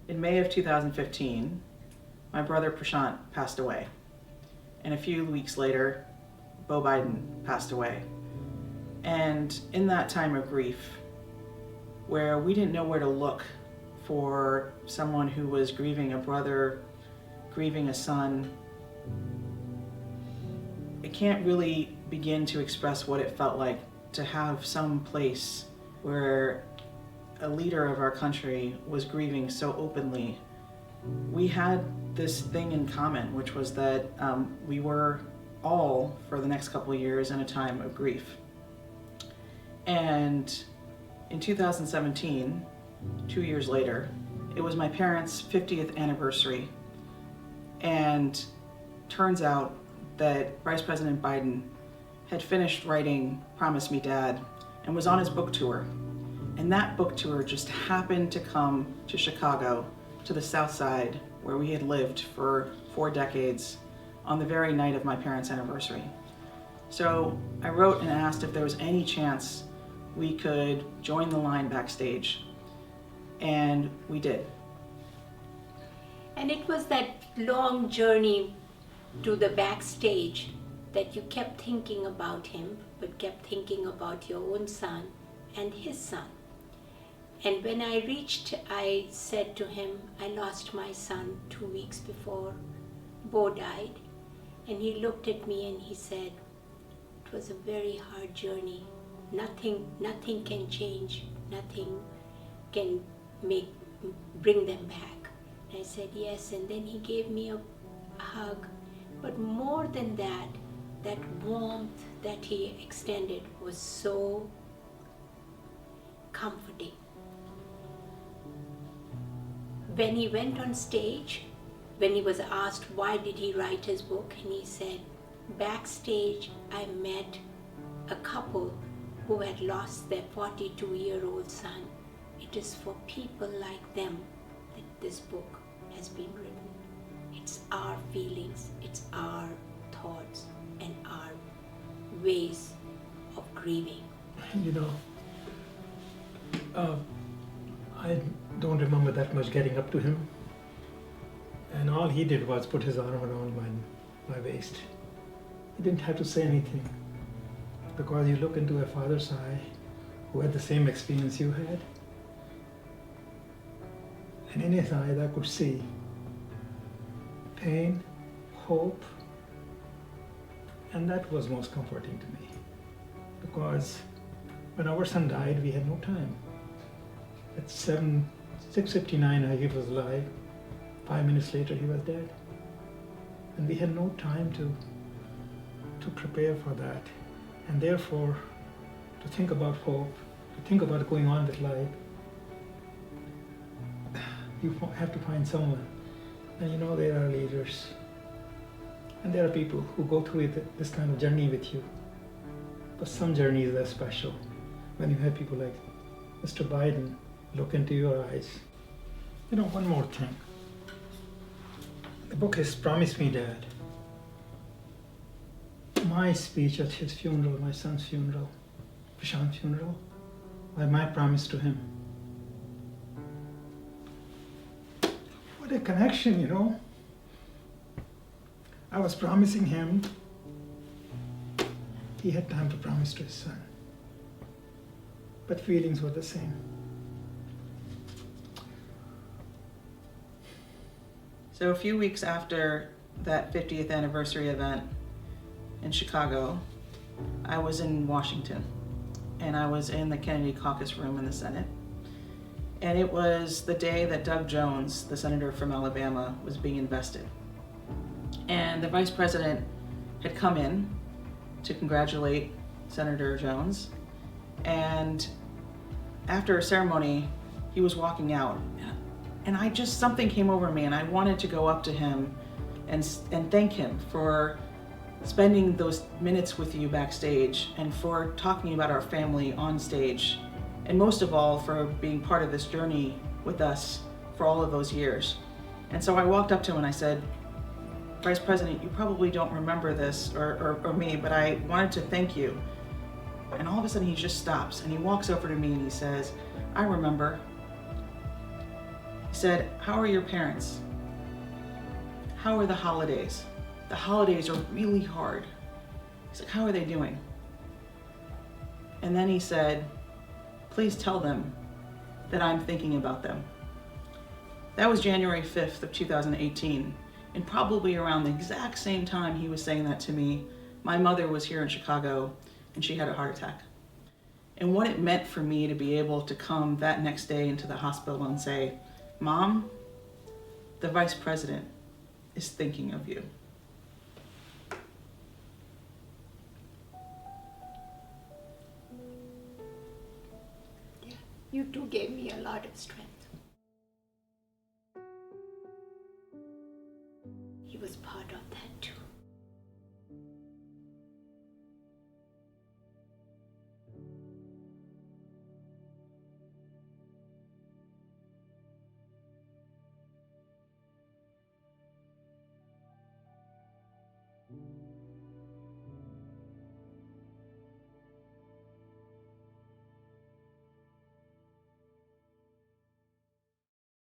In May of 2015, my brother Prashant passed away. And a few weeks later, Beau Biden passed away. And in that time of grief, where we didn't know where to look for someone who was grieving a brother, grieving a son, I can't really begin to express what it felt like to have some place where a leader of our country was grieving so openly. We had this thing in common, which was that we were all, for the next couple of years, in a time of grief. And in 2017, 2 years later, it was my parents' 50th anniversary. And turns out that Vice President Biden had finished writing Promise Me Dad and was on his book tour. And that book tour just happened to come to Chicago, to the South Side, where we had lived for 4 decades, on the very night of my parents' anniversary. So I wrote and asked if there was any chance we could join the line backstage, and we did. And it was that long journey to the backstage that you kept thinking about him, but kept thinking about your own son and his son. And when I reached, I said to him, I lost my son 2 weeks before Beau died. And he looked at me and he said, it was a very hard journey. Nothing can change. Nothing can bring them back. And I said, yes. And then he gave me a hug. But more than that, that warmth that he extended was so comforting. When he went on stage, when he was asked why did he write his book, and he said, backstage I met a couple who had lost their 42-year-old son. It is for people like them that this book has been written. It's our feelings, it's our thoughts, and our ways of grieving. You know, I don't remember that much getting up to him. And all he did was put his arm around my waist. He didn't have to say anything. Because you look into a father's eye who had the same experience you had. And in his eyes I could see pain, hope, and that was most comforting to me. Because when our son died, we had no time. At 6:59 he was alive. 5 minutes later he was dead. And we had no time to prepare for that. And therefore, to think about hope, to think about going on with life, you have to find someone. And you know, there are leaders. And there are people who go through this kind of journey with you. But some journeys are special. When you have people like Mr. Biden look into your eyes. You know, one more thing. The book is Promise Me Dad. My speech at his funeral, my son's funeral, Prashant's funeral, was my promise to him. What a connection, you know. I was promising him. He had time to promise to his son. But feelings were the same. So a few weeks after that 50th anniversary event in Chicago, I was in Washington, and I was in the Kennedy caucus room in the Senate. And it was the day that Doug Jones, the senator from Alabama, was being invested. And the vice president had come in to congratulate Senator Jones. And after a ceremony, he was walking out. And something came over me, and I wanted to go up to him and thank him for spending those minutes with you backstage and for talking about our family on stage. And most of all, for being part of this journey with us for all of those years. And so I walked up to him and I said, Vice President, you probably don't remember this or me, but I wanted to thank you. And all of a sudden he just stops and he walks over to me and he says, I remember. He said, "How are your parents? How are the holidays? The holidays are really hard." He's like, "How are they doing?" And then he said, "Please tell them that I'm thinking about them." That was January 5th of 2018. And probably around the exact same time he was saying that to me, my mother was here in Chicago and she had a heart attack. And what it meant for me to be able to come that next day into the hospital and say, "Mom, the vice president is thinking of you." You two gave me a lot of strength.